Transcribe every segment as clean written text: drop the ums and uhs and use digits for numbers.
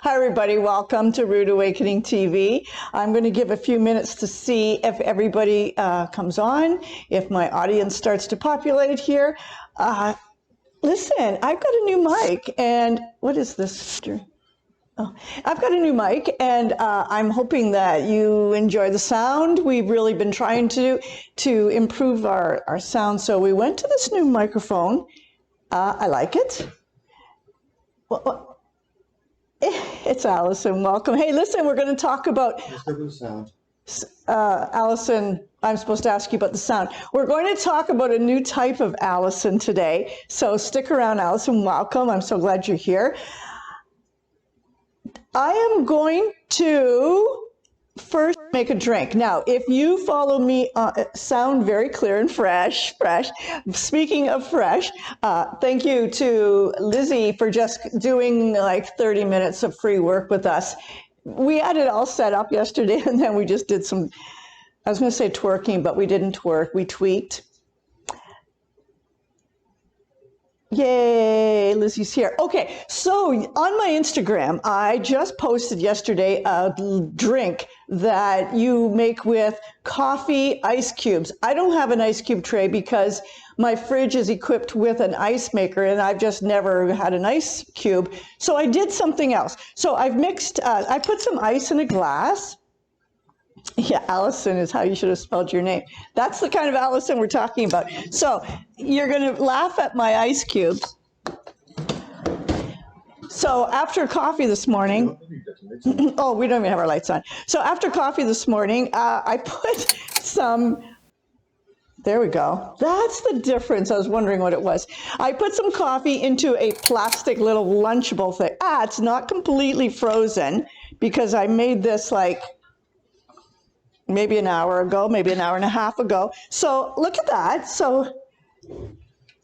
Hi everybody, welcome to Rude Awakening TV. I'm going to give a few minutes to see if everybody comes on, if my audience starts to populate here. Listen, I've got a new mic, and what is this? Oh, I've got a new mic, and I'm hoping that you enjoy the sound. We've really been trying to improve our sound, so we went to this new microphone. I like it. Well, it's Allison. Welcome. Hey, listen, we're going to talk about sound. Allison. I'm supposed to ask you about the sound. We're going to talk about a new type of Allison today. So stick around, Allison. Welcome. I'm so glad you're here. I am going to first make a drink. Now, if you follow me, sound very clear and fresh. Speaking of fresh, thank you to Lizzie for just doing like 30 minutes of free work with us. We had it all set up yesterday, and then we just did some, I was going to say twerking, but we didn't twerk. We tweaked. Yay, Lizzie's here. Okay, so on my Instagram, I just posted yesterday a drink that you make with coffee ice cubes. I don't have an ice cube tray because my fridge is equipped with an ice maker and I've just never had an ice cube. So I did something else. So I've mixed, I put some ice in a glass. Yeah, Allison is how you should have spelled your name. That's the kind of Allison we're talking about. So you're going to laugh at my ice cubes. So after coffee this morning, oh, we don't even have our lights on. So after coffee this morning, I put some, there we go. That's the difference. I was wondering what it was. I put some coffee into a plastic little Lunchable thing. It's not completely frozen because I made this like maybe an hour ago, maybe an hour and a half ago. So look at that. So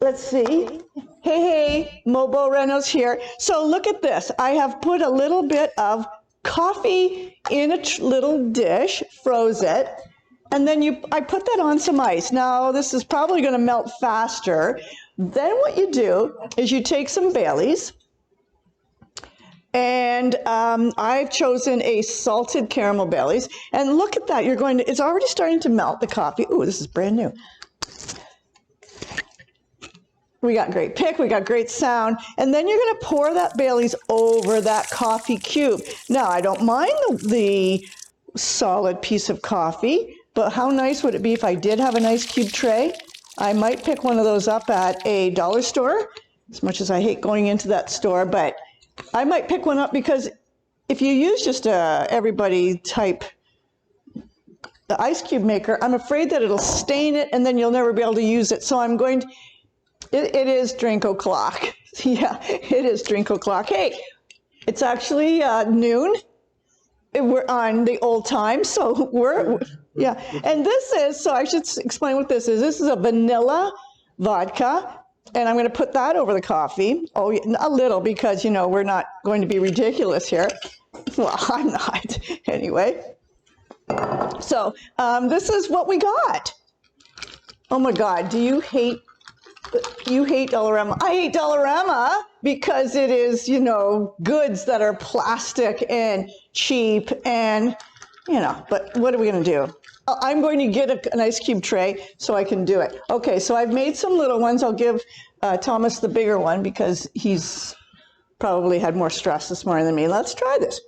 let's see. Hey, Mobo Reynolds here. So look at this. I have put a little bit of coffee in a little dish, froze it, and then I put that on some ice. Now this is probably going to melt faster. Then what you do is you take some Baileys, and I've chosen a salted caramel Baileys. And look at that, it's already starting to melt, the coffee. Ooh, this is brand new. We got great pick, we got great sound. And then you're gonna pour that Baileys over that coffee cube. Now, I don't mind the solid piece of coffee, but how nice would it be if I did have an ice cube tray? I might pick one of those up at a dollar store, as much as I hate going into that store, but I might pick one up because if you use just a everybody type the ice cube maker, I'm afraid that it'll stain it and then you'll never be able to use it. So I'm going to, it is drink o'clock. Yeah, it is drink o'clock. Hey, it's actually noon. We're on the old time, so yeah. And this is, so I should explain what this is. This is a vanilla vodka. And I'm going to put that over the coffee. Oh, a little, because, we're not going to be ridiculous here. Well, I'm not. Anyway. So this is what we got. Oh, my God. Do you hate Dollarama? I hate Dollarama because it is, goods that are plastic and cheap and, but what are we going to do? I'm going to get an ice cube tray so I can do it. Okay, so I've made some little ones. I'll give Thomas the bigger one because he's probably had more stress this morning than me. Let's try this.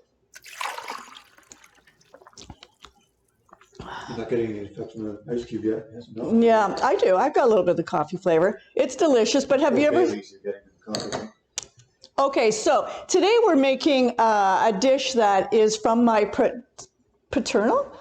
You're not getting any effect from the ice cube yet? Yes, no. Yeah, I do. I've got a little bit of the coffee flavor. It's delicious, but have you ever... Okay, so today we're making a dish that is from my paternal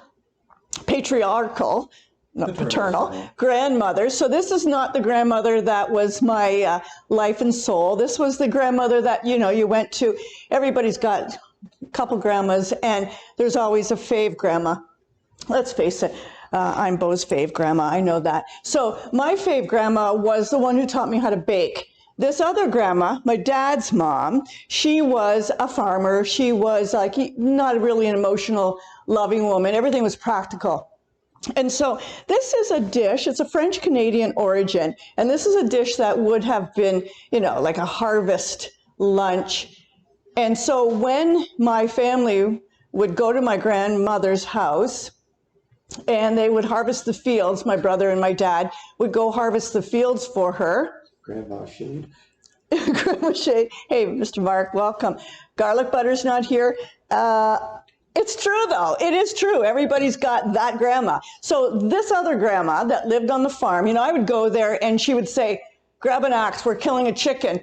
grandmother. So this is not the grandmother that was my life and soul. This was the grandmother that, you went to. Everybody's got a couple grandmas, and there's always a fave grandma. Let's face it, I'm Beau's fave grandma. I know that. So my fave grandma was the one who taught me how to bake. This other grandma, my dad's mom, she was a farmer. She was like not really an emotional, loving woman. Everything was practical. And so this is a dish, it's a French-Canadian origin, and this is a dish that would have been, like a harvest lunch And so when my family would go to my grandmother's house and they would harvest the fields, my brother and my dad would go harvest the fields for her. Grandma Shade. Grandma Shade. Hey, Mr. Mark, welcome. Garlic butter's not here. It's true, though. It is true. Everybody's got that grandma. So this other grandma that lived on the farm, I would go there and she would say, grab an axe, we're killing a chicken.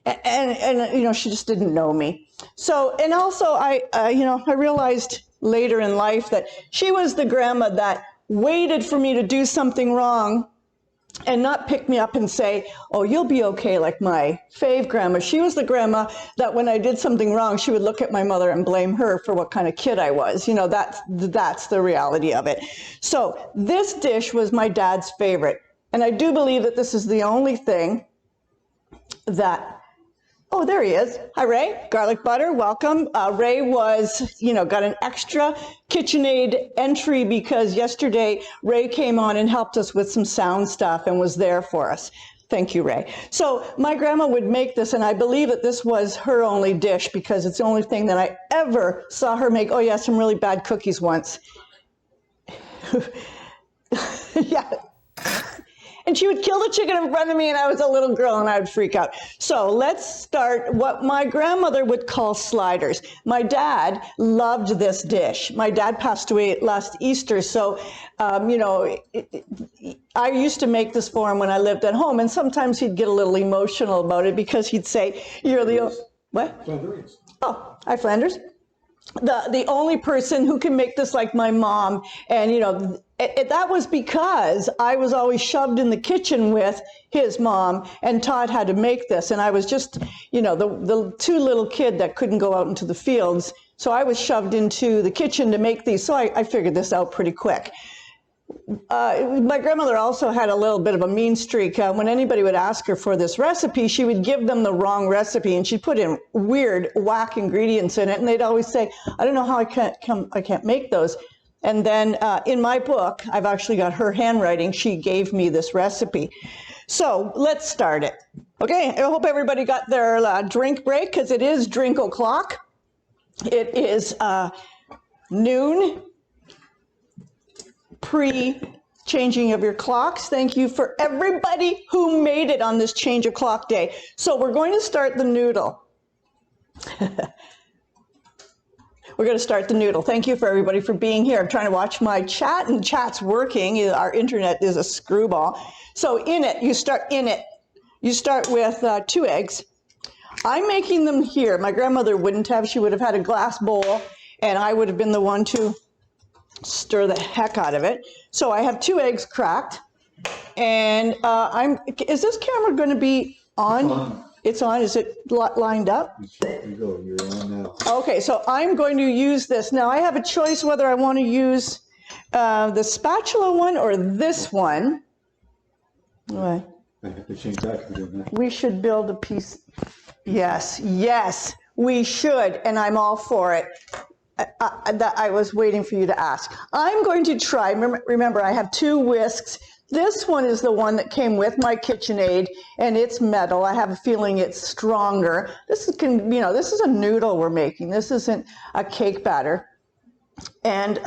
And she just didn't know me. So, and also I realized later in life that she was the grandma that waited for me to do something wrong and not pick me up and say, oh, you'll be okay, like my fave grandma. She was the grandma that when I did something wrong, she would look at my mother and blame her for what kind of kid I was. That's the reality of it. So this dish was my dad's favorite. And I do believe that this is the only thing that, oh, there he is. Hi, Ray. Garlic butter, welcome. Ray was, got an extra Kitchenaid entry because yesterday Ray came on and helped us with some sound stuff and was there for us. Thank you, Ray. So my grandma would make this, and I believe that this was her only dish because it's the only thing that I ever saw her make. Oh, yeah, some really bad cookies once. Yeah. And she would kill the chicken in front of me, and I was a little girl, and I would freak out. So let's start what my grandmother would call sliders. My dad loved this dish. My dad passed away last Easter, so, I used to make this for him when I lived at home, and sometimes he'd get a little emotional about it because he'd say, you're the... What? Flanders. Oh, hi, Flanders. The only person who can make this like my mom, and that was because I was always shoved in the kitchen with his mom, and Todd had to make this, and I was just the too little kid that couldn't go out into the fields, so I was shoved into the kitchen to make these. So I figured this out pretty quick. My grandmother also had a little bit of a mean streak. When anybody would ask her for this recipe, she would give them the wrong recipe, and she'd put in weird, whack ingredients in it, and they'd always say, I don't know how I can't make those. And then in my book, I've actually got her handwriting. She gave me this recipe. So let's start it. Okay, I hope everybody got their drink break, because it is drink o'clock. It is noon. Pre-changing of your clocks. Thank you for everybody who made it on this change of clock day. So we're going to start the noodle. We're going to start the noodle. Thank you for everybody for being here. I'm trying to watch my chat, and chat's working. Our internet is a screwball. So you start with 2 eggs. I'm making them here. My grandmother wouldn't have. She would have had a glass bowl, and I would have been the one to stir the heck out of it. So I have 2 eggs cracked, and is this camera going to be on? It's on. Is it lined up? There you go. You're on now. Okay, so I'm going to use this. Now I have a choice whether I want to use the spatula one or this one. What? I have to change that. That. We should build a piece. Yes, we should, and I'm all for it. That I was waiting for you to ask. I'm going to try, remember I have 2 whisks. This one is the one that came with my KitchenAid, and it's metal. I have a feeling it's stronger. This is a noodle we're making. This isn't a cake batter. And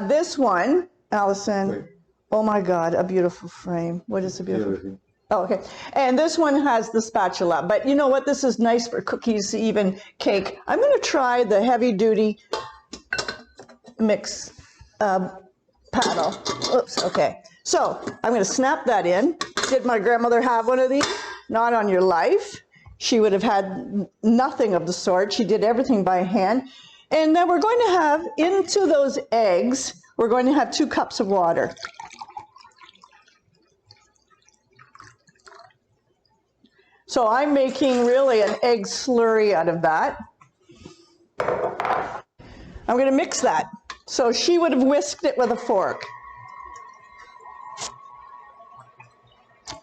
this one, Allison, wait. Oh my God, a beautiful frame. What is a beautiful frame? Oh, okay. And this one has the spatula, but you know what? This is nice for cookies, even cake. I'm going to try the heavy duty mix paddle. Oops, okay. So I'm going to snap that in. Did my grandmother have one of these? Not on your life. She would have had nothing of the sort. She did everything by hand. And then we're going to have, into those eggs, we're going to have 2 cups of water. So I'm making really an egg slurry out of that. I'm going to mix that. So she would have whisked it with a fork.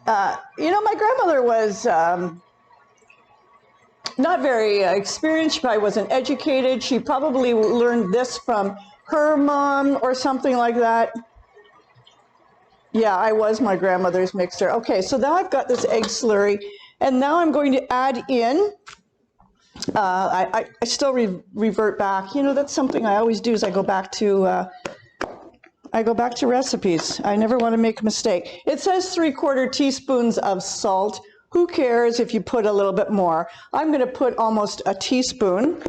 My grandmother was not very experienced. She probably wasn't educated. She probably learned this from her mom or something like that. Yeah, I was my grandmother's mixer. Okay, so now I've got this egg slurry. And now I'm going to add in I still revert back. You know, that's something I always do is I go back to recipes. I never want to make a mistake. It says 3/4 teaspoons of salt. Who cares if you put a little bit more? I'm going to put almost a teaspoon.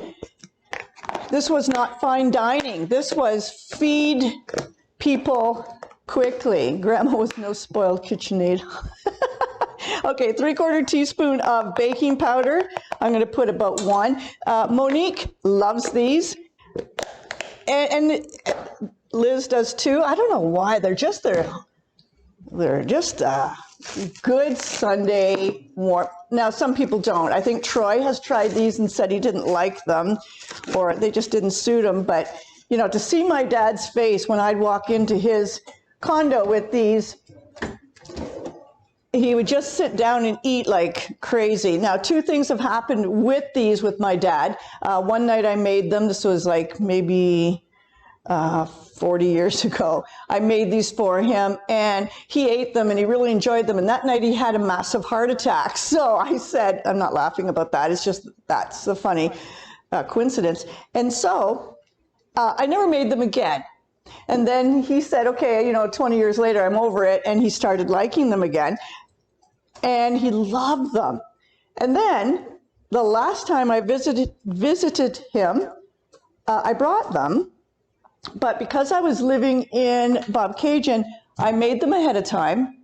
This was not fine dining. This was feed people quickly. Grandma was no spoiled Kitchenaid. Okay, 3/4 teaspoon of baking powder. I'm going to put about 1. Monique loves these. And Liz does too. I don't know why. They're just good Sunday warm. Now, some people don't. I think Troy has tried these and said he didn't like them, or they just didn't suit him. But, you know, to see my dad's face when I'd walk into his condo with these, he would just sit down and eat like crazy. Now, 2 things have happened with these with my dad. One night I made them. This was like maybe 40 years ago. I made these for him and he ate them and he really enjoyed them. And that night he had a massive heart attack. So I said, I'm not laughing about that. It's just, that's a funny coincidence. And so I never made them again. And then he said, okay, you know, 20 years later, I'm over it. And he started liking them again. And he loved them. And then the last time I visited him, I brought them. But because I was living in Bobcaygeon, I made them ahead of time,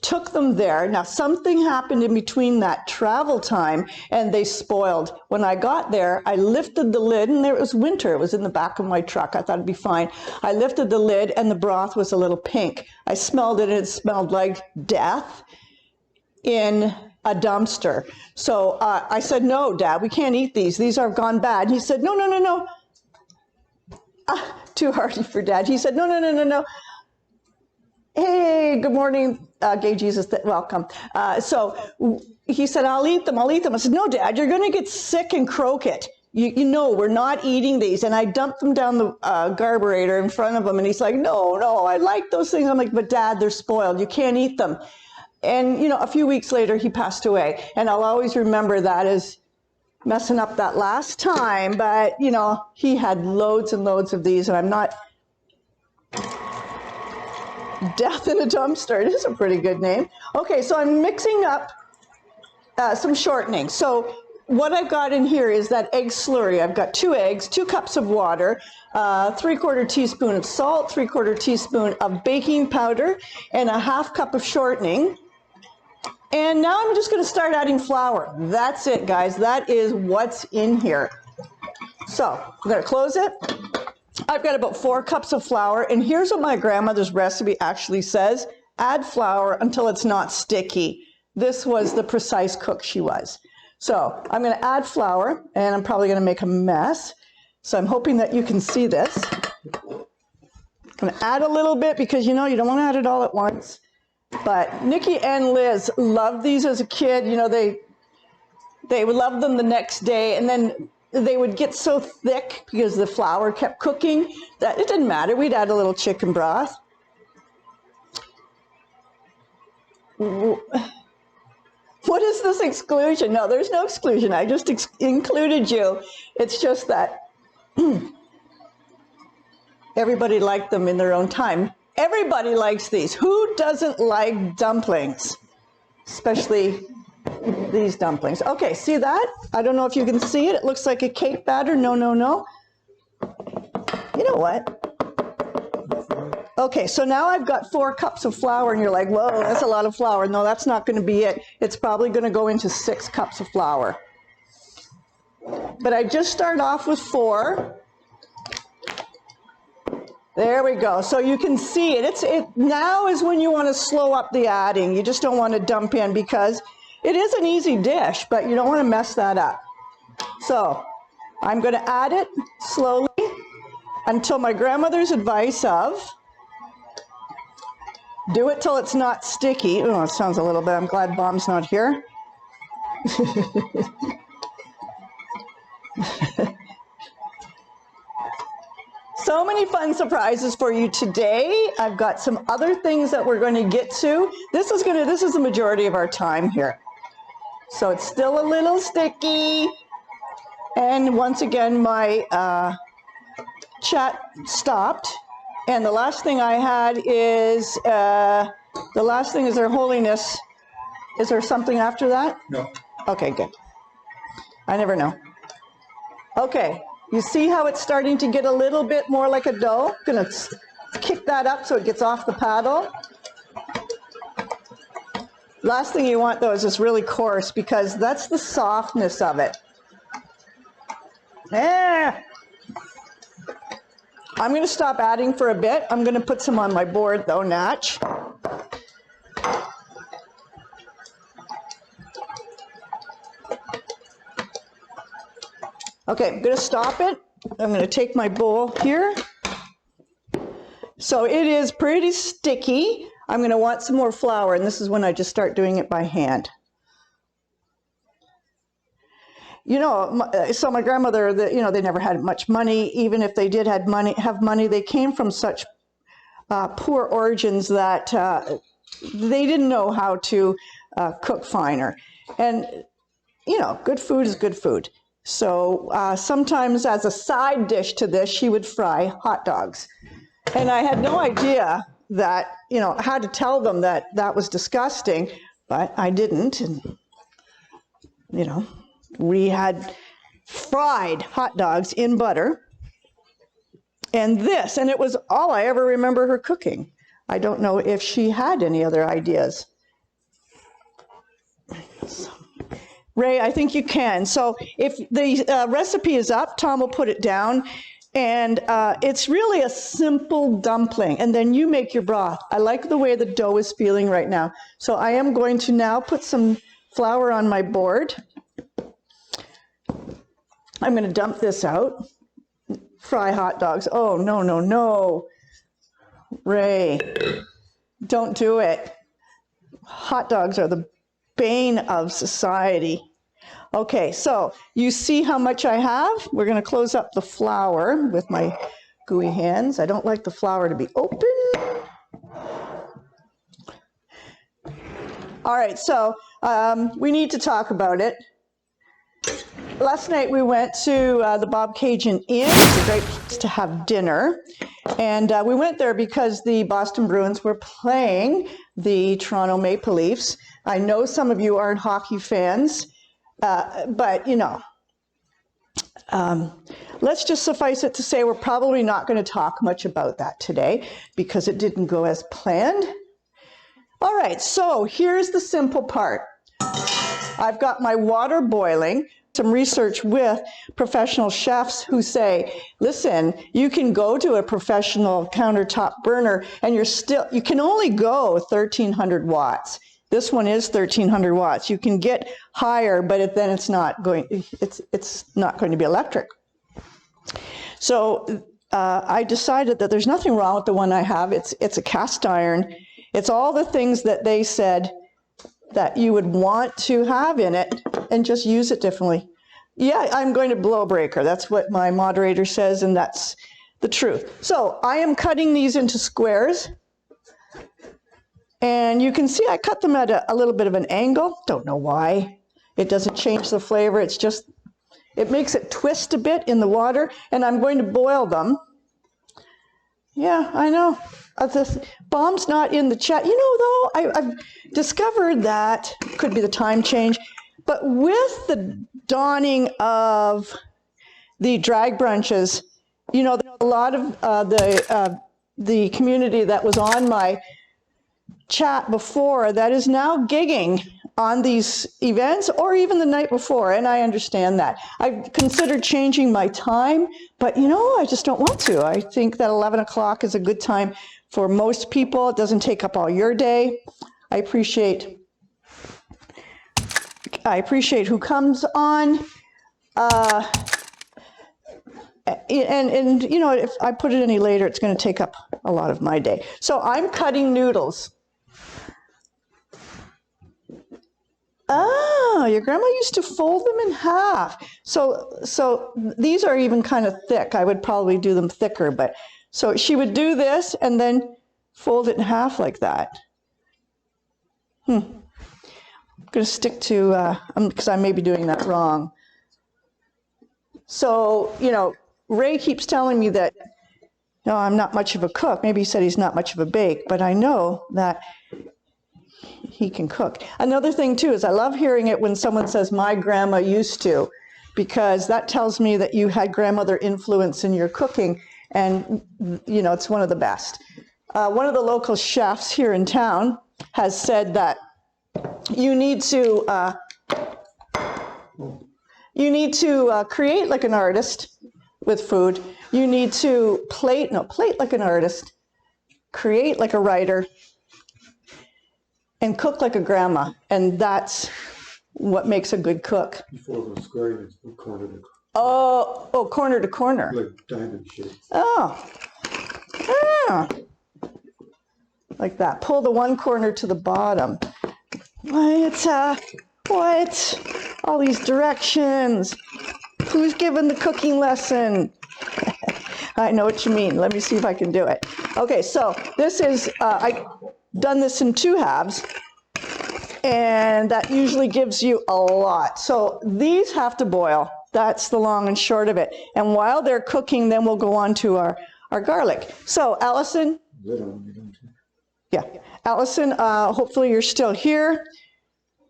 took them there. Now, something happened in between that travel time, and they spoiled. When I got there, I lifted the lid, and it was winter. It was in the back of my truck. I thought it'd be fine. I lifted the lid, and the broth was a little pink. I smelled it, and it smelled like death in a dumpster. So I said, no, Dad, we can't eat these. These are gone bad. And he said, no, no, no, no. Too hearty for Dad. He said, no, no, no, no, no. Hey, good morning, Gay Jesus, welcome. So he said, I'll eat them, I'll eat them. I said, no, Dad, you're going to get sick and croak it. You know, we're not eating these. And I dumped them down the garburator in front of him. And he's like, no, I like those things. I'm like, but Dad, they're spoiled. You can't eat them. And, you know, a few weeks later, he passed away. And I'll always remember that as messing up that last time. But, you know, he had loads and loads of these. And I'm not... Death in a Dumpster. It is a pretty good name. Okay, so I'm mixing up some shortening. So what I've got in here is that egg slurry. I've got 2 eggs, 2 cups of water, 3/4 teaspoon of salt, 3/4 teaspoon of baking powder, and a 1/2 cup of shortening. And now I'm just going to start adding flour. That's it, guys. That is what's in here. So I'm going to close it. I've got about 4 cups of flour, and here's what my grandmother's recipe actually says. Add flour until it's not sticky. This was the precise cook she was. So I'm going to add flour, and I'm probably going to make a mess. So I'm hoping that you can see this. I'm going to add a little bit because, you know, you don't want to add it all at once. But Nikki and Liz loved these as a kid. You know, they would love them the next day, and then they would get so thick because the flour kept cooking that it didn't matter. We'd add a little chicken broth. What is this exclusion? No, there's no exclusion. I just included you. It's just that everybody liked them in their own time. Everybody likes these. Who doesn't like dumplings? Especially these dumplings. Okay, see that? I don't know if you can see it. It looks like a cake batter. No, no, no. You know what? Okay, so now I've got 4 cups of flour, and you're like, whoa, that's a lot of flour. No, that's not going to be it. It's probably going to go into 6 cups of flour. But I just start off with 4. There we go. So you can see it. Now is when you want to slow up the adding. You just don't want to dump in because it is an easy dish, but you don't want to mess that up. So I'm going to add it slowly until my grandmother's advice of do it till it's not sticky. Oh, it sounds a little bit. I'm glad Mom's not here. So many fun surprises for you today. I've got some other things that we're going to get to. This is the majority of our time here. So it's still a little sticky. And once again, my chat stopped. And the last thing I had is, the last thing is Their Holiness. Is there something after that? No. Okay, good. I never know. Okay, you see how it's starting to get a little bit more like a dough? Gonna kick that up so it gets off the paddle. Last thing you want though is this really coarse, because that's the softness of it. I'm gonna stop adding for a bit. I'm gonna put some on my board though, Natch. Okay, I'm gonna stop it. I'm gonna take my bowl here. So it is pretty sticky. I'm gonna want some more flour, and this is when I just start doing it by hand. You know, so my grandmother, they never had much money. Even if they did have money, they came from such poor origins that they didn't know how to cook finer. And, you know, good food is good food. So sometimes as a side dish to this, she would fry hot dogs. And I had no idea that, you know, how to tell them that that was disgusting, but I didn't. And, you know, we had fried hot dogs in butter. And it was all I ever remember her cooking. I don't know if she had any other ideas. Ray, I think you can. So if the recipe is up, Tom will put it down. And it's really a simple dumpling. And then you make your broth. I like the way the dough is feeling right now. So I am going to now put some flour on my board. I'm going to dump this out. Fry hot dogs. Oh, no, no, no. Ray, don't do it. Hot dogs are the bane of society. Okay, so you see how much I have? We're going to close up the flour with my gooey hands. I don't like the flour to be open. All right, so we need to talk about it. Last night we went to the Bobcaygeon Inn. It's a great place to have dinner. And we went there because the Boston Bruins were playing the Toronto Maple Leafs. I know some of you aren't hockey fans, but you know, let's just suffice it to say we're probably not going to talk much about that today because it didn't go as planned. All right, so here's the simple part. I've got my water boiling. Some research with professional chefs who say, listen, you can go to a professional countertop burner and you can only go 1300 watts. This one is 1300 watts. You can get higher, but then it's not going to be electric. So I decided that there's nothing wrong with the one I have. It's a cast iron. It's all the things that they said that you would want to have in it and just use it differently. Yeah, I'm going to blow a breaker. That's what my moderator says, and that's the truth. So I am cutting these into squares. And you can see I cut them at a little bit of an angle. Don't know why. It doesn't change the flavor. It's just, it makes it twist a bit in the water, and I'm going to boil them. Yeah, I know. Bomb's not in the chat. You know, though, I've discovered that, could be the time change, but with the dawning of the drag brunches, you know, a lot of the community that was on my chat before that is now gigging on these events or even the night before, and I understand that. I've considered changing my time, but you know, I just don't want to. I think that 11 o'clock is a good time for most people. It doesn't take up all your day. I appreciate who comes on. And you know, if I put it any later, it's going to take up a lot of my day. So I'm cutting noodles. Oh, your grandma used to fold them in half. So these are even kind of thick. I would probably do them thicker, but so she would do this and then fold it in half like that. I'm going to stick to, because I may be doing that wrong. So, you know, Ray keeps telling me that, no, I'm not much of a cook. Maybe he said he's not much of a bake, but I know that he can cook. Another thing too is I love hearing it when someone says, my grandma used to, because that tells me that you had grandmother influence in your cooking, and you know, it's one of the best. One of the local chefs here in town has said that you need to create like an artist with food. You need to plate like an artist, create like a writer, and cook like a grandma. And that's what makes a good cook. Before the square, it's corner to Oh, corner to corner. like diamond shapes. Oh, yeah. Like that. Pull the one corner to the bottom. What? All these directions. Who's given the cooking lesson? I know what you mean. Let me see if I can do it. Okay, so this is, I've done this in 2 halves, and that usually gives you a lot. So these have to boil. That's the long and short of it. And while they're cooking, then we'll go on to our garlic. So Allison, yeah, Allison, hopefully you're still here.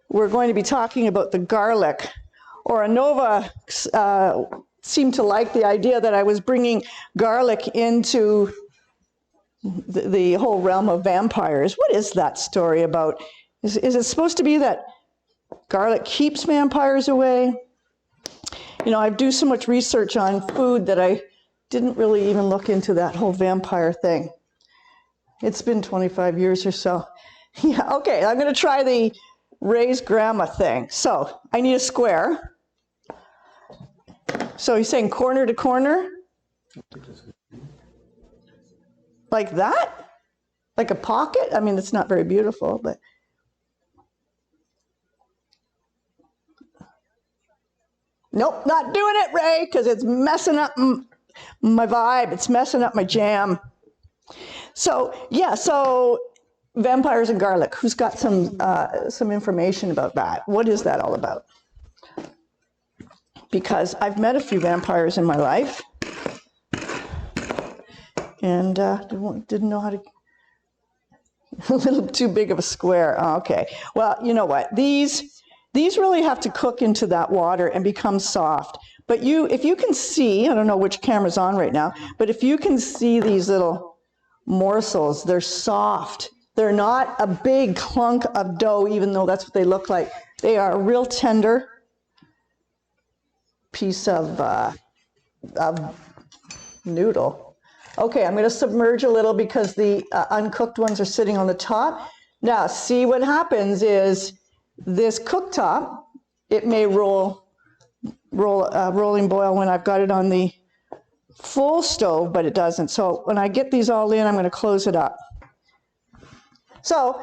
We're going to be talking about the garlic. Oranova seemed to like the idea that I was bringing garlic into the whole realm of vampires. What is that story about? Is it supposed to be that garlic keeps vampires away? You know, I do so much research on food that I didn't really even look into that whole vampire thing. It's been 25 years or so. Yeah, okay, I'm going to try the Ray's grandma thing. So I need a square. So he's saying corner to corner? Like that? Like a pocket? I mean, it's not very beautiful, but. Nope, not doing it, Ray, because it's messing up my vibe. It's messing up my jam. So, yeah, so vampires and garlic. Who's got some information about that? What is that all about? Because I've met a few vampires in my life, and didn't know how to. A little too big of a square. Oh, okay. Well, you know what? These really have to cook into that water and become soft. But if you can see, I don't know which camera's on right now, but if you can see these little morsels, they're soft. They're not a big clunk of dough, even though that's what they look like. They are a real tender piece of noodle. Okay, I'm going to submerge a little because the uncooked ones are sitting on the top. Now, see what happens is this cooktop, it may rolling boil when I've got it on the full stove, but it doesn't. So when I get these all in, I'm going to close it up. So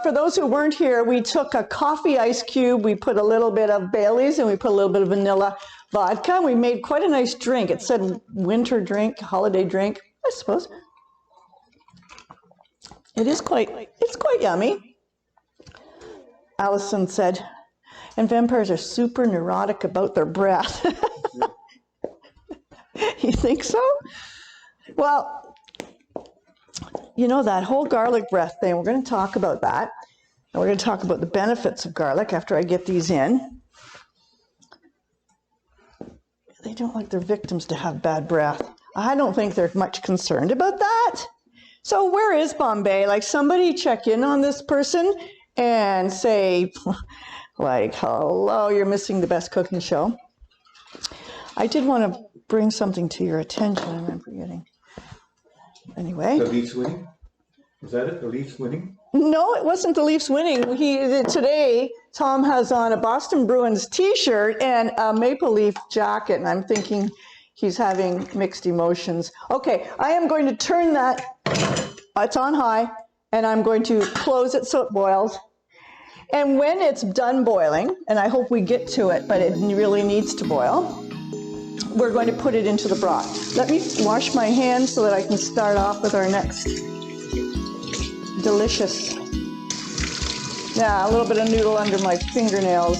for those who weren't here, we took a coffee ice cube, we put a little bit of Bailey's, and we put a little bit of vanilla vodka, and we made quite a nice drink. It said winter drink, holiday drink, I suppose. It's quite yummy. Allison said, and vampires are super neurotic about their breath. You think so? Well, you know, that whole garlic breath thing, we're going to talk about that. And we're going to talk about the benefits of garlic after I get these in. They don't like their victims to have bad breath. I don't think they're much concerned about that. So where is Bombay? Like, somebody check in on this person and say, like, hello, you're missing the best cooking show. I did want to bring something to your attention, and I'm forgetting. Anyway. The Leafs winning? Was that it? The Leafs winning? No, it wasn't the Leafs winning. Today, Tom has on a Boston Bruins t-shirt and a Maple Leaf jacket, and I'm thinking he's having mixed emotions. Okay, I am going to turn that, it's on high, and I'm going to close it so it boils. And when it's done boiling, and I hope we get to it, but it really needs to boil, we're going to put it into the broth. Let me wash my hands so that I can start off with our next delicious. Yeah, a little bit of noodle under my fingernails.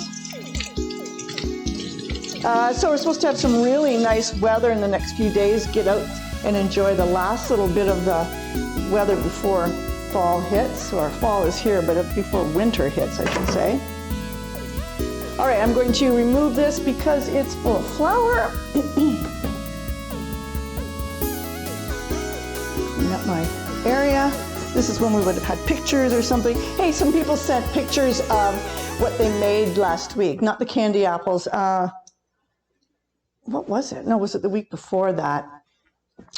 So we're supposed to have some really nice weather in the next few days. Get out and enjoy the last little bit of the weather before fall hits, or fall is here, but before winter hits, I should say. All right, I'm going to remove this because it's full of flour. Clean up my area. This is when we would have had pictures or something. Hey, some people sent pictures of what they made last week, not the candy apples. What was it? No, was it the week before that?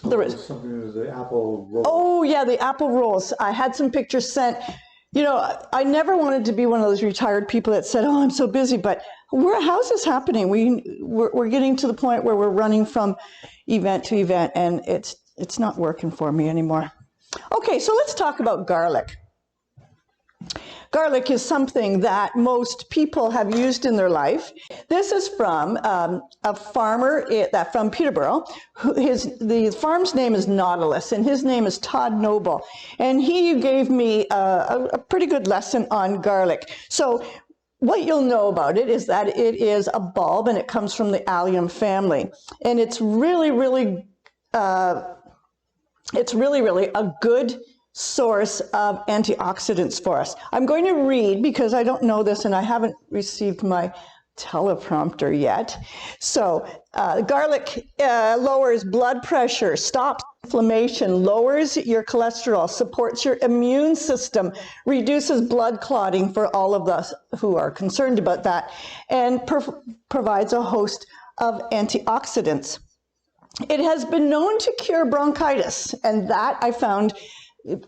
There was something with the apple roll. Oh yeah, the apple rolls. I had some pictures sent. You know, I never wanted to be one of those retired people that said, "Oh, I'm so busy." But how's this happening? We're getting to the point where we're running from event to event, and it's not working for me anymore. Okay, so let's talk about garlic. Garlic is something that most people have used in their life. This is from a farmer from Peterborough. The farm's name is Nautilus, and his name is Todd Noble. And he gave me a pretty good lesson on garlic. So what you'll know about it is that it is a bulb, and it comes from the allium family. And it's really a good source of antioxidants for us. I'm going to read, because I don't know this and I haven't received my teleprompter yet. So garlic lowers blood pressure, stops inflammation, lowers your cholesterol, supports your immune system, reduces blood clotting for all of us who are concerned about that, and provides a host of antioxidants. It has been known to cure bronchitis, and that I found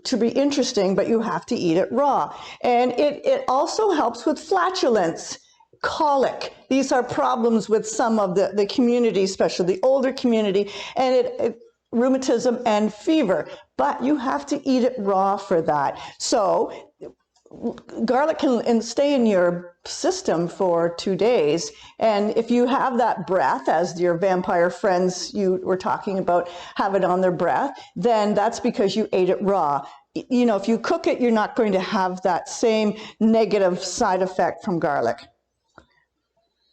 to be interesting, but you have to eat it raw. And it also helps with flatulence, colic. These are problems with some of the community, especially the older community, and rheumatism and fever. But you have to eat it raw for that. So garlic can stay in your system for 2 days. And if you have that breath, as your vampire friends you were talking about have it on their breath, then that's because you ate it raw. You know, if you cook it, you're not going to have that same negative side effect from garlic.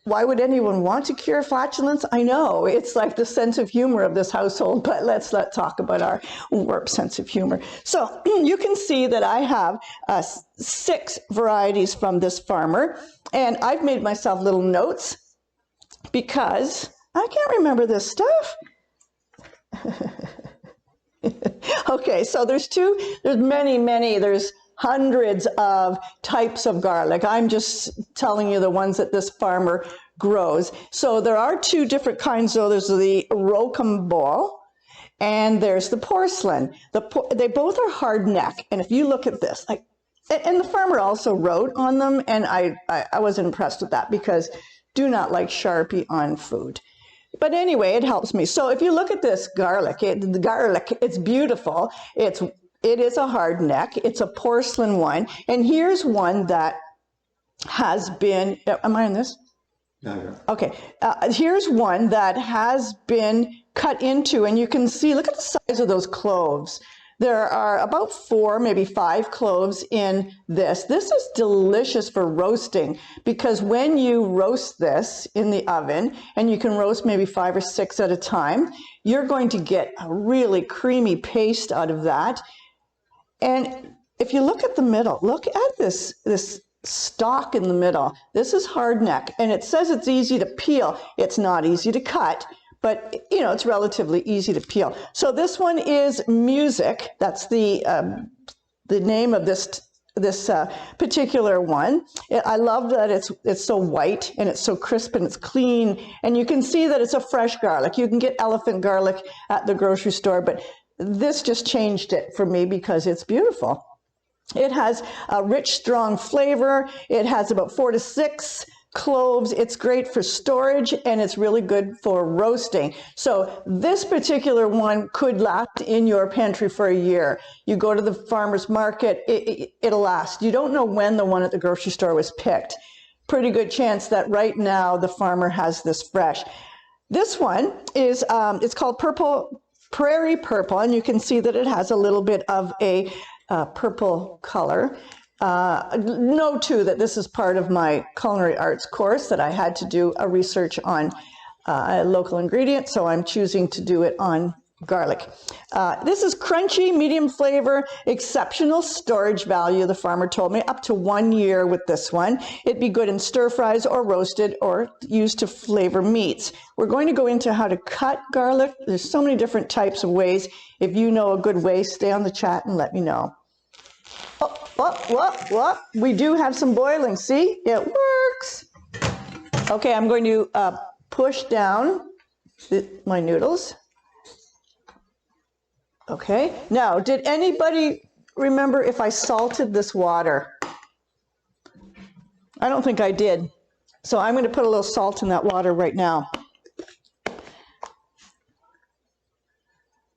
Why would anyone want to cure flatulence? I know, it's like the sense of humor of this household, but let's talk about our warped sense of humor. So you can see that I have 6 varieties from this farmer, and I've made myself little notes because I can't remember this stuff. Okay, so there's many, there's hundreds of types of garlic. I'm just telling you the ones that this farmer grows. So there are 2 different kinds. So there's the rocambole and there's the porcelain. They both are hard neck. And if you look at this, and the farmer also wrote on them, and I was impressed with that, because do not like Sharpie on food. But anyway, it helps me. So if you look at this garlic, it's beautiful. It is a hard neck. It's a porcelain one. And here's one that has been, am I on this? Yeah. Okay. Here's one that has been cut into, and you can see, look at the size of those cloves. There are about 4, maybe 5 cloves in this. This is delicious for roasting, because when you roast this in the oven, and you can roast maybe 5 or 6 at a time, you're going to get a really creamy paste out of that. And if you look at the middle, look at this stalk in the middle. This is hard neck, and it says it's easy to peel. It's not easy to cut, but it's relatively easy to peel. So this one is Music. That's the name of this particular one. I love that it's so white, and it's so crisp, and it's clean, and you can see that it's a fresh garlic. You can get elephant garlic at the grocery store, but this just changed it for me because it's beautiful. It has a rich, strong flavor. It has about 4 to 6 cloves. It's great for storage, and it's really good for roasting. So this particular one could last in your pantry for a year. You go to the farmer's market, it'll last. You don't know when the one at the grocery store was picked. Pretty good chance that right now the farmer has this fresh. This one is, it's called Prairie Purple, and you can see that it has a little bit of a purple color. know too that this is part of my culinary arts course, that I had to do a research on local ingredients, so I'm choosing to do it on garlic. This is crunchy, medium flavor, exceptional storage value, the farmer told me, up to 1 year with this one. It'd be good in stir fries or roasted or used to flavor meats. We're going to go into how to cut garlic. There's so many different types of ways. If you know a good way, stay on the chat and let me know. We do have some boiling. See, it works. Okay, I'm going to push down my noodles. Okay, now, did anybody remember if I salted this water? I don't think I did. So I'm going to put a little salt in that water right now.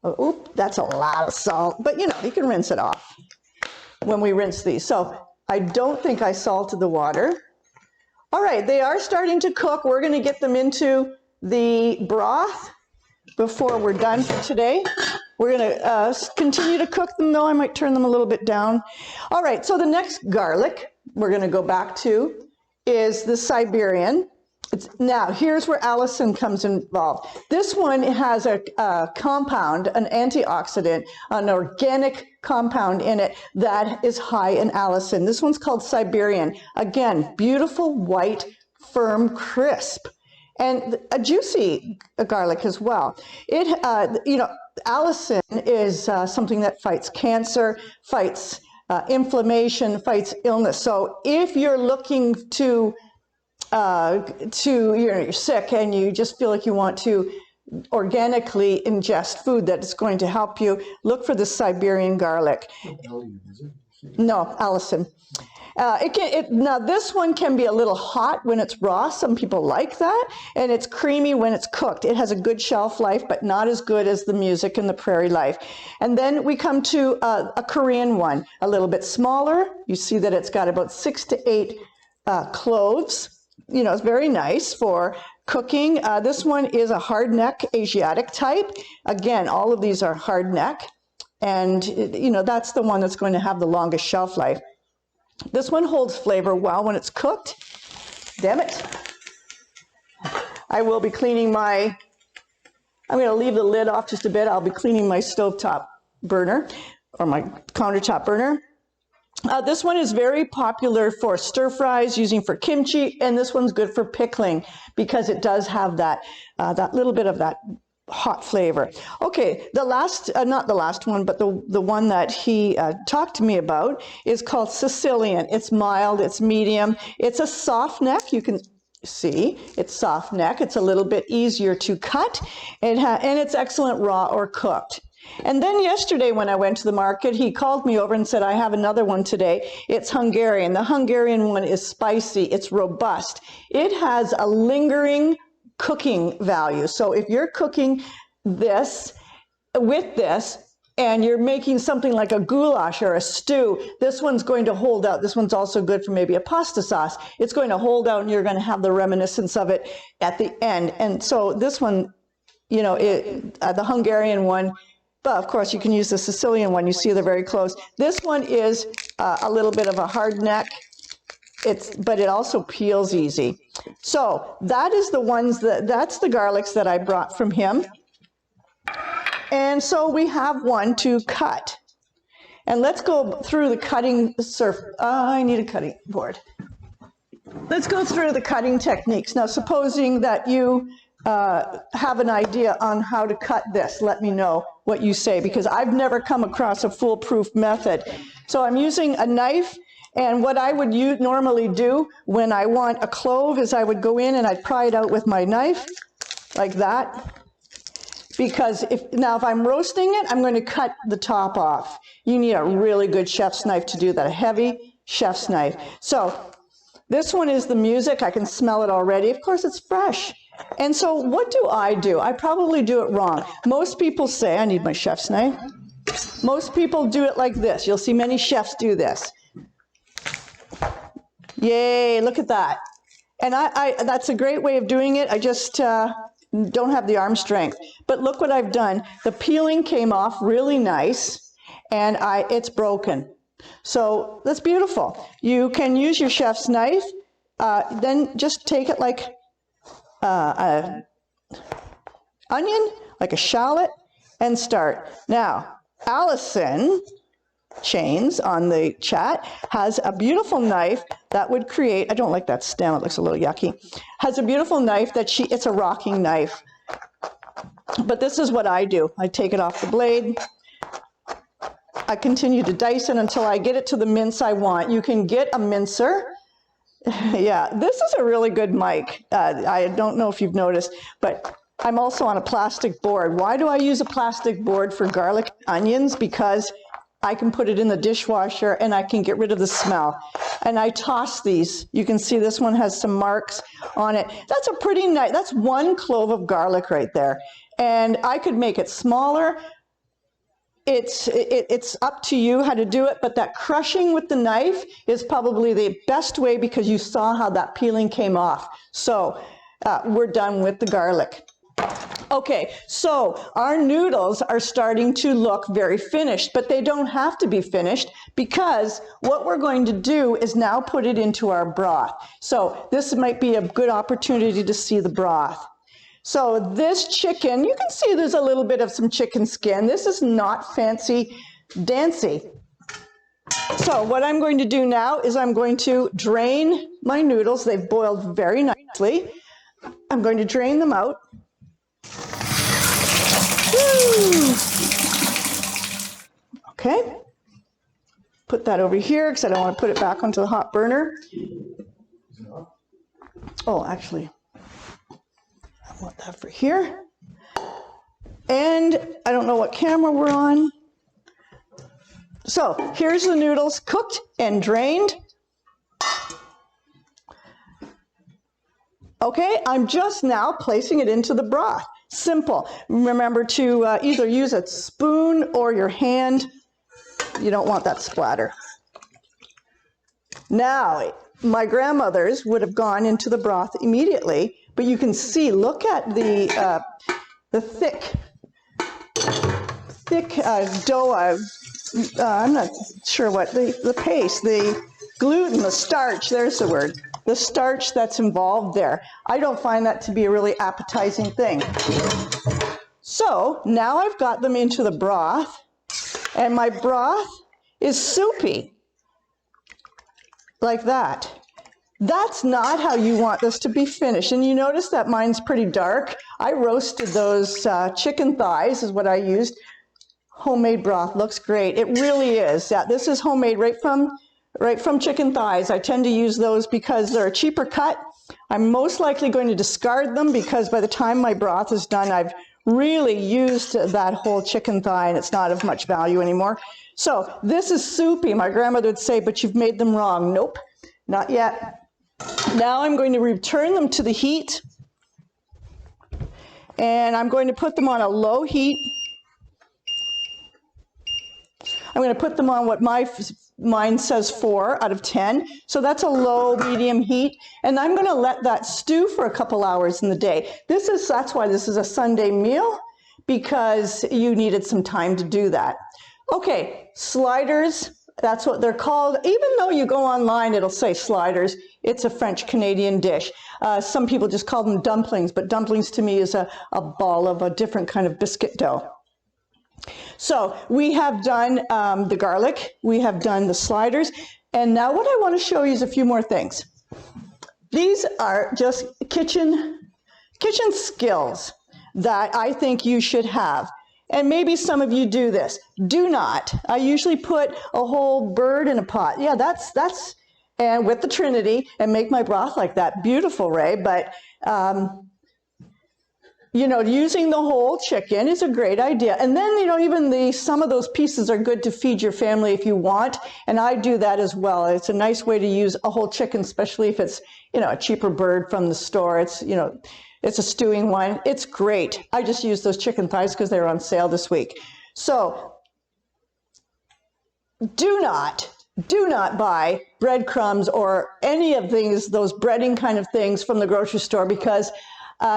Oh, oop, that's a lot of salt, but you know, you can rinse it off when we rinse these. So I don't think I salted the water. All right, they are starting to cook. We're going to get them into the broth before we're done for today. We're going to continue to cook them, though I might turn them a little bit down. All right, so the next garlic we're going to go back to is the Siberian. Now, here's where Allison comes involved. This one has a compound, an antioxidant, an organic compound in it that is high in allicin. This one's called Siberian. Again, beautiful, white, firm, crisp, and a juicy garlic as well. It, you know, allicin is something that fights cancer, fights inflammation, fights illness. So if you're looking to you're sick and you just feel like you want to organically ingest food that is going to help you, look for the Siberian garlic. No, allicin. Now this one can be a little hot when it's raw. Some people like that, and it's creamy when it's cooked. It has a good shelf life, but not as good as the music and the prairie life. And then we come to a Korean one, a little bit smaller. You see that it's got about 6 to 8 cloves. You know, it's very nice for cooking. This one is a hard neck Asiatic type. Again, all of these are hard neck, and you know, that's the one that's going to have the longest shelf life. This one holds flavor well when it's cooked. Damn it. I will be cleaning my, I'm going to leave the lid off just a bit. I'll be cleaning my stovetop burner or my countertop burner. This one is very popular for stir fries, using for kimchi, and this one's good for pickling because it does have that little bit of that hot flavor. Okay, the last, not the last one, but the one that he talked to me about is called Sicilian. It's mild, it's medium, it's a soft neck. You can see it's soft neck. It's a little bit easier to cut, and it's excellent raw or cooked. And then yesterday when I went to the market, he called me over and said, I have another one today. It's Hungarian. The Hungarian one is spicy. It's robust. It has a lingering cooking value. So if you're cooking this with this and you're making something like a goulash or a stew, this one's going to hold out. This one's also good for maybe a pasta sauce. It's going to hold out and you're going to have the reminiscence of it at the end. And so this one, you know, the Hungarian one, but of course you can use the Sicilian one. You see they're very close. This one is a little bit of a hard neck. But it also peels easy. So that is the ones that's the garlics that I brought from him. And so we have one to cut. And let's go through the cutting I need a cutting board. Let's go through the cutting techniques. Now, supposing that you have an idea on how to cut this, let me know what you say, because I've never come across a foolproof method. So I'm using a knife, and what I would normally do when I want a clove is I would go in and I'd pry it out with my knife like that. Because if I'm roasting it, I'm going to cut the top off. You need a really good chef's knife to do that, a heavy chef's knife. So this one is the music. I can smell it already. Of course, it's fresh. And so what do? I probably do it wrong. Most people say, I need my chef's knife. Most people do it like this. You'll see many chefs do this. Yay, look at that. And that's a great way of doing it. I just don't have the arm strength. But look what I've done. The peeling came off really nice, and it's broken. So that's beautiful. You can use your chef's knife, then just take it like an onion, like a shallot, and start. Now, Allison Chains on the chat has a beautiful knife that would create, I don't like that stem, it looks a little yucky, has a beautiful knife that it's a rocking knife. But this is what I do. I take it off the blade. I continue to dice it until I get it to the mince I want. You can get a mincer. Yeah, this is a really good mic. I don't know if you've noticed, but I'm also on a plastic board. Why do I use a plastic board for garlic onions? Because I can put it in the dishwasher and I can get rid of the smell. And I toss these. You can see this one has some marks on it. That's a pretty nice, that's 1 clove of garlic right there. And I could make it smaller. It's up to you how to do it, but that crushing with the knife is probably the best way because you saw how that peeling came off. So we're done with the garlic. Okay, so our noodles are starting to look very finished, but they don't have to be finished because what we're going to do is now put it into our broth. So this might be a good opportunity to see the broth. So this chicken, you can see there's a little bit of some chicken skin. This is not fancy dancy. So what I'm going to do now is I'm going to drain my noodles. They've boiled very nicely. I'm going to drain them out. Woo! Okay. Put that over here because I don't want to put it back onto the hot burner. Oh, actually, I want that for here. And I don't know what camera we're on. So here's the noodles cooked and drained. Okay, I'm just now placing it into the broth. Simple. Remember to either use a spoon or your hand. You don't want that splatter. Now, my grandmothers would have gone into the broth immediately, but you can see, look at the thick dough. I'm not sure what, the paste, the gluten, the starch, there's the word. The starch that's involved there. I don't find that to be a really appetizing thing. So now I've got them into the broth, and my broth is soupy, like that. That's not how you want this to be finished. And you notice that mine's pretty dark. I roasted those chicken thighs is what I used. Homemade broth looks great. It really is. Yeah, this is homemade right from chicken thighs. I tend to use those because they're a cheaper cut. I'm most likely going to discard them because by the time my broth is done, I've really used that whole chicken thigh and it's not of much value anymore. So this is soupy. My grandmother would say, but you've made them wrong. Nope, not yet. Now I'm going to return them to the heat and I'm going to put them on a low heat. I'm going to put them on what mine says 4 out of 10. So that's a low, medium heat. And I'm going to let that stew for a couple hours in the day. That's why this is a Sunday meal, because you needed some time to do that. Okay, sliders, that's what they're called. Even though you go online, it'll say sliders. It's a French-Canadian dish. Some people just call them dumplings, but dumplings to me is a ball of a different kind of biscuit dough. So we have done the garlic, we have done the sliders, and now what I want to show you is a few more things. These are just kitchen skills that I think you should have. And maybe some of you do this. Do not. I usually put a whole bird in a pot. Yeah, that's and with the Trinity and make my broth like that. Beautiful, Ray, but you know, using the whole chicken is a great idea. And then, you know, even some of those pieces are good to feed your family if you want. And I do that as well. It's a nice way to use a whole chicken, especially if it's, you know, a cheaper bird from the store. It's, you know, it's a stewing one. It's great. I just use those chicken thighs because they're on sale this week. So do not buy breadcrumbs or any of those breading kind of things from the grocery store because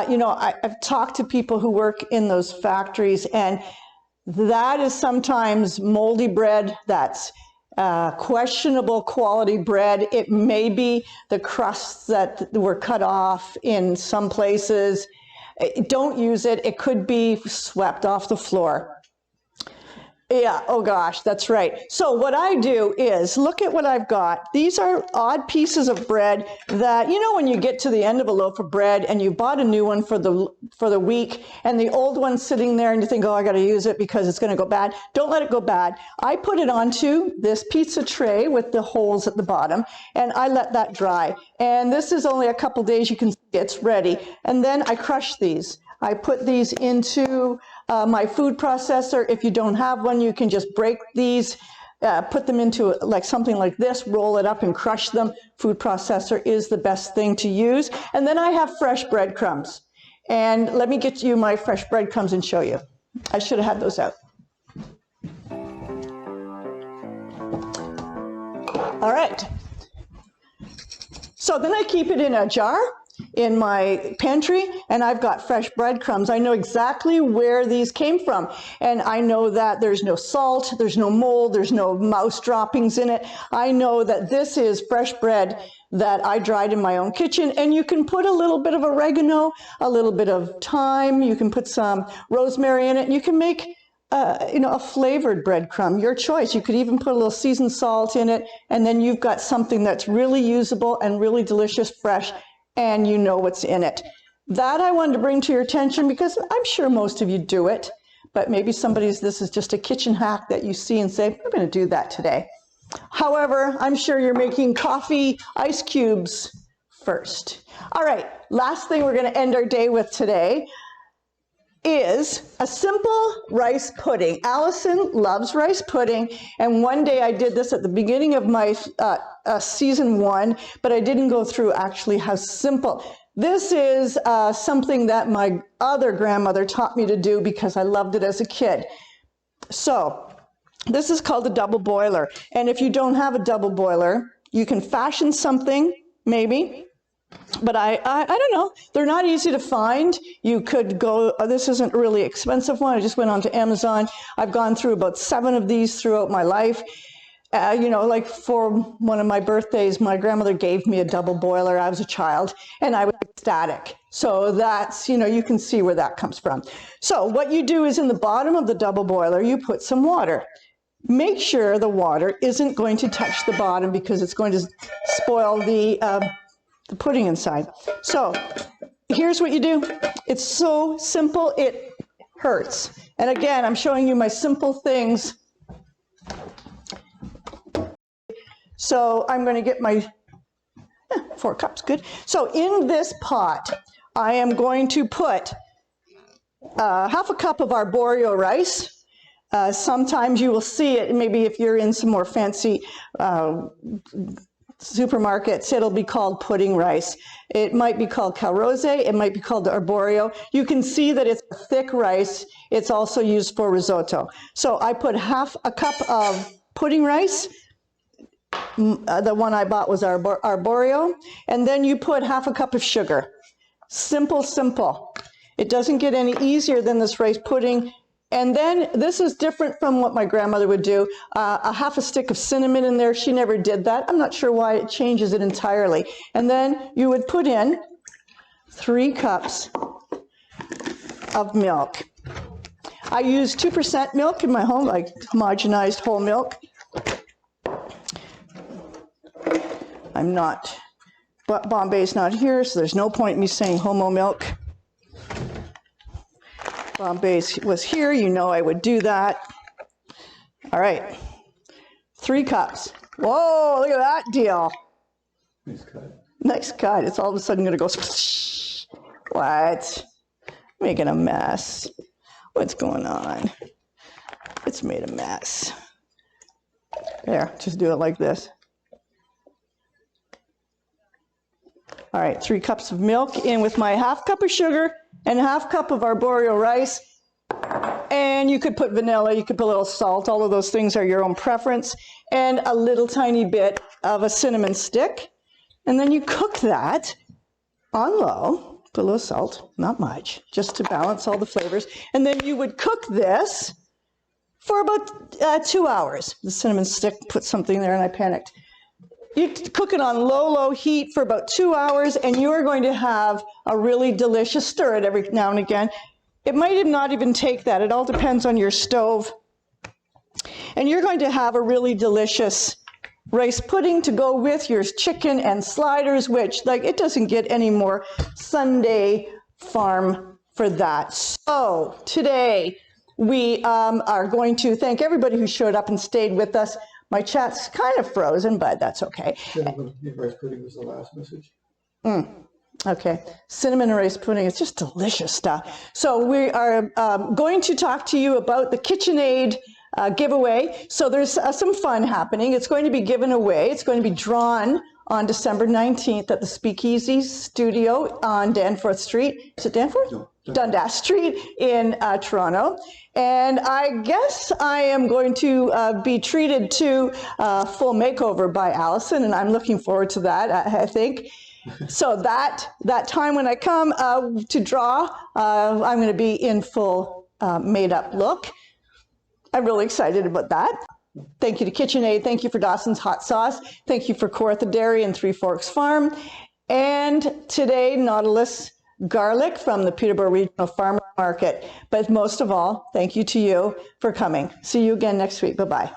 you know, I've talked to people who work in those factories, and that is sometimes moldy bread. That's questionable quality bread. It may be the crusts that were cut off in some places. Don't use it. It could be swept off the floor. Yeah, oh gosh, that's right. So what I do is, look at what I've got. These are odd pieces of bread that, you know, when you get to the end of a loaf of bread and you bought a new one for the week, and the old one's sitting there and you think, oh, I got to use it because it's going to go bad. Don't let it go bad. I put it onto this pizza tray with the holes at the bottom, and I let that dry. And this is only a couple days, you can see it's ready. And then I crush these. I put these into my food processor. If you don't have one, you can just break these, put them into like something like this, roll it up and crush them. Food processor is the best thing to use. And then I have fresh breadcrumbs. And let me get you my fresh breadcrumbs and show you. I should have had those out. All right. So then I keep it in a jar in my pantry, and I've got fresh breadcrumbs. I know exactly where these came from, and I know that there's no salt, there's no mold, there's no mouse droppings in it. I know that this is fresh bread that I dried in my own kitchen, and you can put a little bit of oregano, a little bit of thyme, you can put some rosemary in it, and you can make a flavored breadcrumb, your choice. You could even put a little seasoned salt in it, and then you've got something that's really usable and really delicious, fresh, and you know what's in it. That I wanted to bring to your attention because I'm sure most of you do it, but maybe this is just a kitchen hack that you see and say, I'm going to do that today. However, I'm sure you're making coffee ice cubes first. All right, last thing we're going to end our day with today is a simple rice pudding. Allison loves rice pudding, and one day I did this at the beginning of my season 1, but I didn't go through actually how simple. This is something that my other grandmother taught me to do because I loved it as a kid. So this is called a double boiler, and if you don't have a double boiler, you can fashion something maybe. But I don't know, they're not easy to find. You could go, this isn't a really expensive one, I just went onto Amazon. I've gone through about 7 of these throughout my life. Like for one of my birthdays, my grandmother gave me a double boiler. I was a child and I was ecstatic. So that's, you can see where that comes from. So what you do is in the bottom of the double boiler, you put some water. Make sure the water isn't going to touch the bottom because it's going to spoil the pudding inside. So here's what you do. It's so simple, it hurts. And again, I'm showing you my simple things. So I'm going to get my 4 cups, good. So in this pot, I am going to put half a cup of arborio rice. Sometimes you will see it, maybe if you're in some more fancy supermarkets, it'll be called pudding rice. It might be called calrose, it might be called arborio. You can see that it's a thick rice. It's also used for risotto. So I put half a cup of pudding rice. The one I bought was arborio. And then you put half a cup of sugar. Simple, simple. It doesn't get any easier than this rice pudding. And then this is different from what my grandmother would do. A half a stick of cinnamon in there. She never did that. I'm not sure why it changes it entirely. And then you would put in 3 cups of milk. I use 2% milk in my home, like homogenized whole milk. But Bombay's not here, so there's no point in me saying homo milk. Bombay was here, I would do that. All right, 3 cups. Whoa, look at that deal. Nice cut. Nice cut. It's all of a sudden going to go, what? Making a mess. What's going on? It's made a mess. There, just do it like this. All right, 3 cups of milk in with my half cup of sugar and half cup of arborio rice. And you could put vanilla, you could put a little salt, all of those things are your own preference, and a little tiny bit of a cinnamon stick. And then you cook that on low, put a little salt, not much, just to balance all the flavors. And then you would cook this for about 2 hours. The cinnamon stick put something there and I panicked. You cook it on low heat for about 2 hours, and you're going to have a really delicious, stir it every now and again. It might not even take that. It all depends on your stove. And you're going to have a really delicious rice pudding to go with your chicken and sliders, which, like, it doesn't get any more Sunday farm for that. So today we are going to thank everybody who showed up and stayed with us. My chat's kind of frozen, but that's okay. Cinnamon and rice pudding was the last message. Okay, cinnamon and rice pudding, it's just delicious stuff. So we are going to talk to you about the Kitchenaid giveaway. So there's some fun happening. It's going to be given away. It's going to be drawn on December 19th at the Speakeasy Studio on Danforth Street. Is it Danforth? No, Dundas Street in Toronto. And I guess I am going to be treated to a full makeover by Allison, and I'm looking forward to that, I think. So that time when I come to draw, I'm going to be in full made-up look. I'm really excited about that. Thank you to Kitchenaid. Thank you for Dawson's Hot Sauce. Thank you for Kawartha Dairy and Three Forks Farm. And today, Nautilus Garlic from the Peterborough Regional Farmer Market. But most of all, thank you to you for coming. See you again next week. Bye-bye.